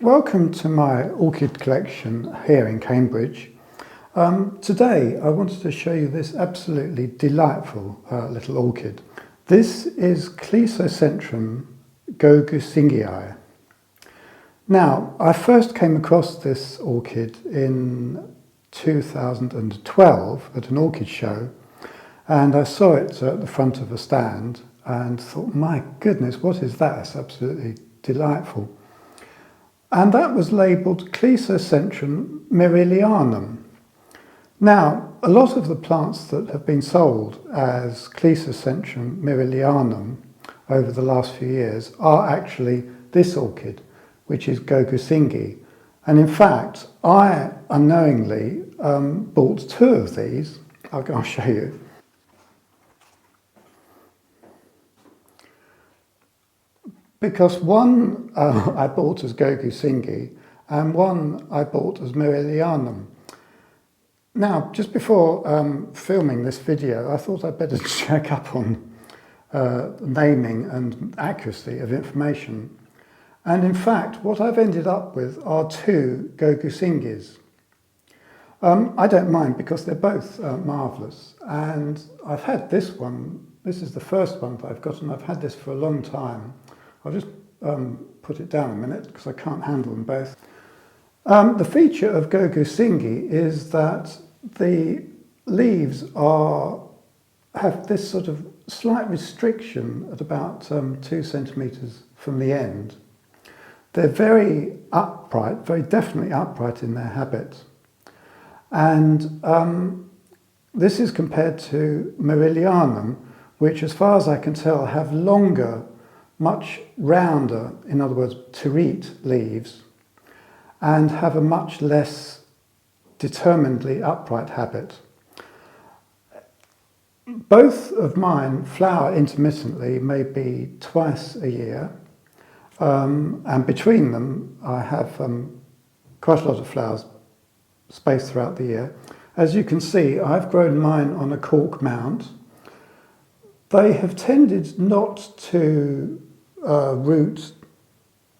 Welcome to my orchid collection here in Cambridge. Today I wanted to show you this absolutely delightful little orchid. This is Cleisocentron gokusingii. Now, I first came across this orchid in 2012 at an orchid show, and I saw it at the front of a stand and thought, my goodness, what is that? It's absolutely delightful. And that was labelled Cleisocentron merrillianum. Now, a lot of the plants that have been sold as Cleisocentron merrillianum over the last few years are actually this orchid, which is gokusingii. And in fact, I unknowingly bought two of these. I'll show you. Because one I bought as gokusingii and one I bought as merrillianum. Now, just before filming this video, I thought I'd better check up on naming and accuracy of information. And in fact, what I've ended up with are two gokusingis. I don't mind because they're both marvellous. And I've had this one. This is the first one that I've got, and I've had this for a long time. I'll just put it down a minute because I can't handle them both. The feature of gokusingii is that the leaves have this sort of slight restriction at about 2 centimetres from the end. They're very upright, very definitely upright in their habit. And this is compared to merrillianum, which as far as I can tell have longer, much rounder, in other words, terete leaves, and have a much less determinedly upright habit. Both of mine flower intermittently, maybe twice a year, and between them I have quite a lot of flowers spaced throughout the year. As you can see, I've grown mine on a cork mount. They have tended not to root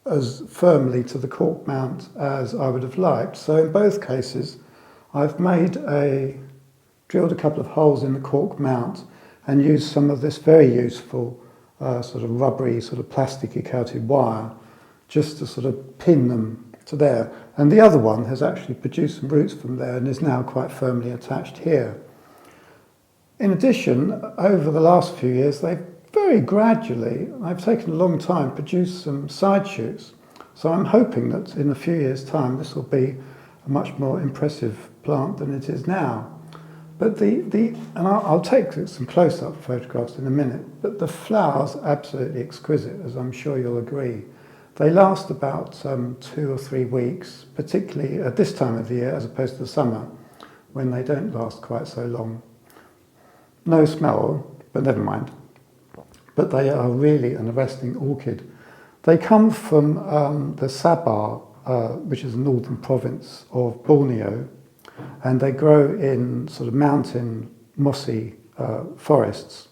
as firmly to the cork mount as I would have liked. So in both cases, I've drilled a couple of holes in the cork mount and used some of this very useful sort of rubbery, sort of plasticky coated wire just to sort of pin them to there. And the other one has actually produced some roots from there and is now quite firmly attached here. In addition, over the last few years, they've very gradually, I've taken a long time, produced some side shoots. So I'm hoping that in a few years' time, this will be a much more impressive plant than it is now. But and I'll take some close-up photographs in a minute, but the flowers are absolutely exquisite, as I'm sure you'll agree. They last about 2 or 3 weeks, particularly at this time of the year, as opposed to the summer, when they don't last quite so long. No smell, but never mind. But they are really an arresting orchid. They come from the Sabah, which is a northern province of Borneo, and they grow in sort of mountain, mossy forests.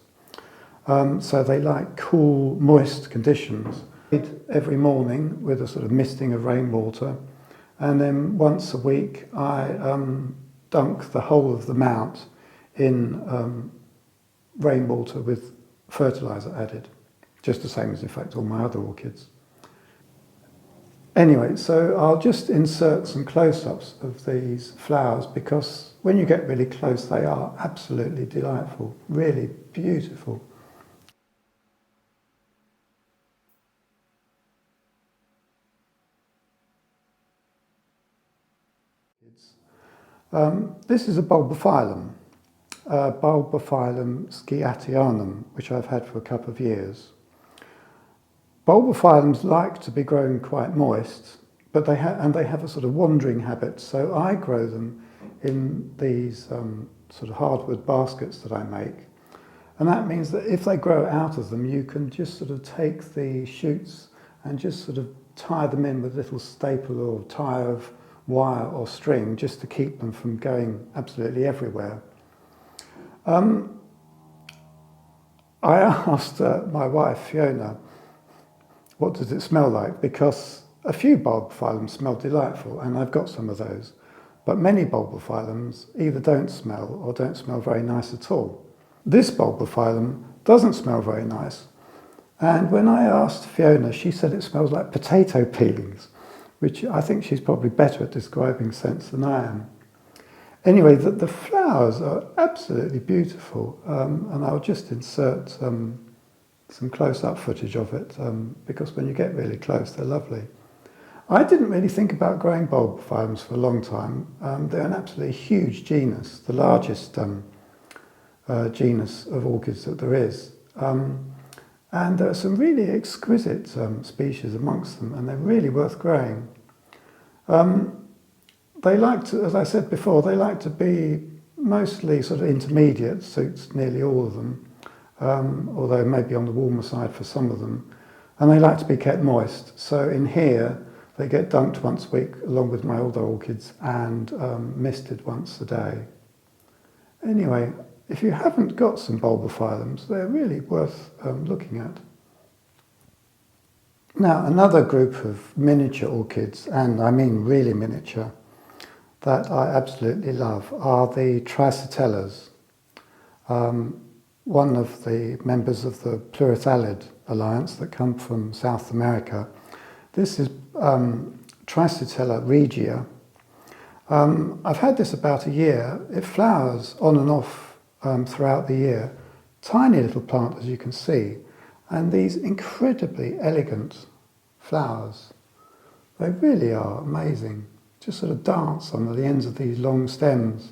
So they like cool, moist conditions. Every morning with a sort of misting of rainwater, and then once a week I dunk the whole of the mount in rainwater with fertiliser added, just the same as in fact all my other orchids. Anyway, so I'll just insert some close-ups of these flowers because when you get really close they are absolutely delightful, really beautiful. This is a Bulbophyllum. Bulbophyllum skiationum, which I've had for a couple of years. Bulbophyllums like to be grown quite moist, but they have a sort of wandering habit, so I grow them in these sort of hardwood baskets that I make. And that means that if they grow out of them, you can just sort of take the shoots and just sort of tie them in with a little staple or tie of wire or string just to keep them from going absolutely everywhere. I asked my wife, Fiona, what does it smell like? Because a few Bulbophyllums smell delightful, and I've got some of those. But many Bulbophyllums either don't smell or don't smell very nice at all. This Bulbophyllum doesn't smell very nice. And when I asked Fiona, she said it smells like potato peelings, which I think she's probably better at describing scents than I am. Anyway, the flowers are absolutely beautiful, and I'll just insert some close-up footage of it, because when you get really close, they're lovely. I didn't really think about growing Bulbophyllums for a long time. They're an absolutely huge genus, the largest genus of orchids that there is. And there are some really exquisite species amongst them, and they're really worth growing. They like to, as I said before, they like to be mostly sort of intermediate, suits nearly all of them, although maybe on the warmer side for some of them. And they like to be kept moist. So in here, they get dunked once a week along with my older orchids and misted once a day. Anyway, if you haven't got some Bulbophyllums, they're really worth looking at. Now, another group of miniature orchids, and I mean really miniature, that I absolutely love are the Tricetellas. One of the members of the Pleurathalid Alliance that come from South America. This is Trisetella regia. I've had this about a year. It flowers on and off throughout the year. Tiny little plant, as you can see, and these incredibly elegant flowers. They really are amazing. Just sort of dance on the ends of these long stems.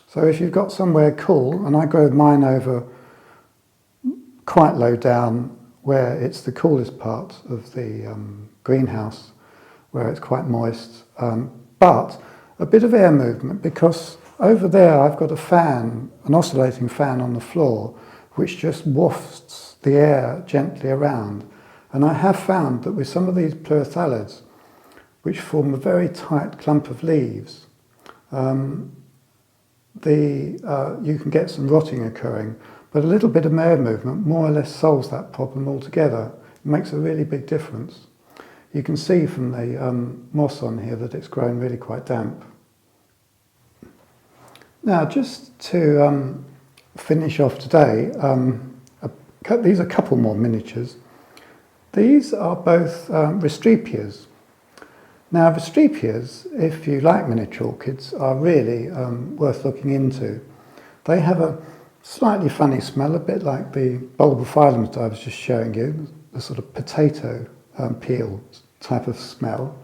So if you've got somewhere cool, and I grow mine over quite low down where it's the coolest part of the greenhouse, where it's quite moist, but a bit of air movement, because over there I've got a fan, an oscillating fan on the floor, which just wafts the air gently around. And I have found that with some of these pleurothalids, which form a very tight clump of leaves, you can get some rotting occurring, but a little bit of air movement more or less solves that problem altogether. It makes a really big difference. You can see from the moss on here that it's grown really quite damp. Now, just to finish off today, these are a couple more miniatures. These are both Restrepias. Now, Restrepias, if you like miniature orchids, are really worth looking into. They have a slightly funny smell, a bit like the Bulbophyllums that I was just showing you, the sort of potato peel type of smell.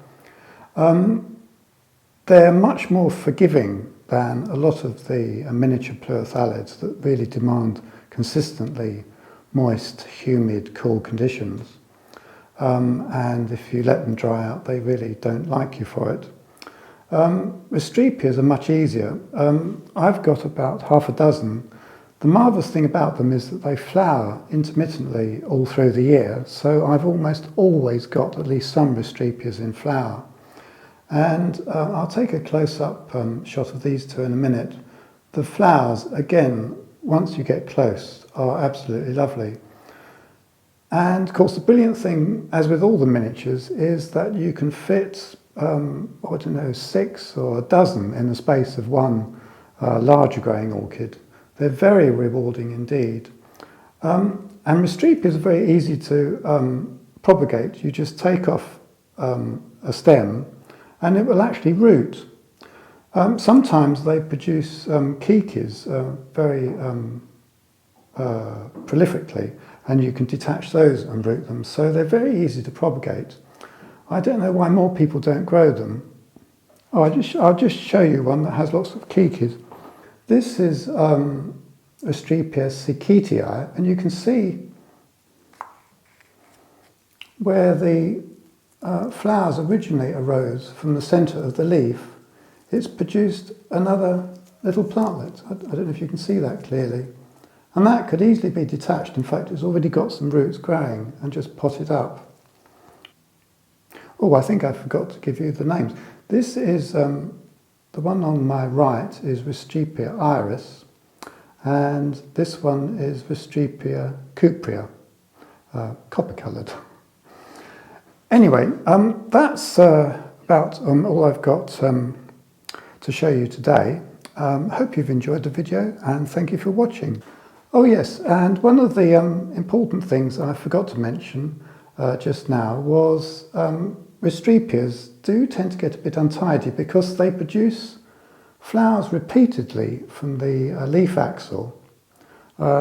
They're much more forgiving than a lot of the miniature pleurothalids that really demand consistently moist, humid, cool conditions. And if you let them dry out, they really don't like you for it. Restrepias are much easier. I've got about half a dozen. The marvellous thing about them is that they flower intermittently all through the year, so I've almost always got at least some Restrepias in flower. And I'll take a close-up shot of these two in a minute. The flowers, again, once you get close, are absolutely lovely. And of course, the brilliant thing, as with all the miniatures, is that you can fit, 6 or a dozen in the space of one larger growing orchid. They're very rewarding indeed. And Restrepias are very easy to propagate. You just take off a stem and it will actually root. Sometimes they produce kikis very prolifically, and you can detach those and root them. So they're very easy to propagate. I don't know why more people don't grow them. Oh, I'll just show you one that has lots of kikis. This is Restrepia skiationum, and you can see where the flowers originally arose from the centre of the leaf. It's produced another little plantlet. I don't know if you can see that clearly. And that could easily be detached. In fact, it's already got some roots growing, and just pot it up. Oh, I think I forgot to give you the names. This is, the one on my right is Restrepia iris, and this one is Restrepia cuprea. copper coloured. Anyway, that's about all I've got to show you today. Hope you've enjoyed the video and thank you for watching. Oh yes, and one of the important things I forgot to mention just now was Restrepias do tend to get a bit untidy because they produce flowers repeatedly from the leaf axil,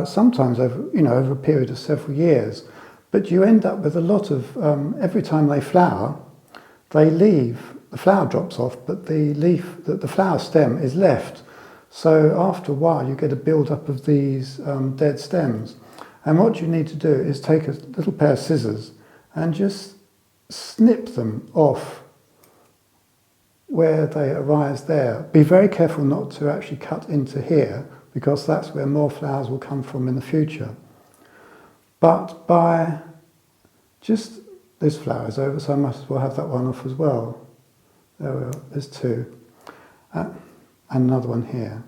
sometimes over a period of several years. But you end up with a lot of, every time they flower, the flower drops off, but the flower stem is left. So after a while you get a build-up of these dead stems. And what you need to do is take a little pair of scissors and just snip them off where they arise there. Be very careful not to actually cut into here, because that's where more flowers will come from in the future. But by just, this flower is over, so I must as well have that one off as well. There we are, there's two. And another one here.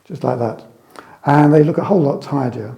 Just like that. And they look a whole lot tidier.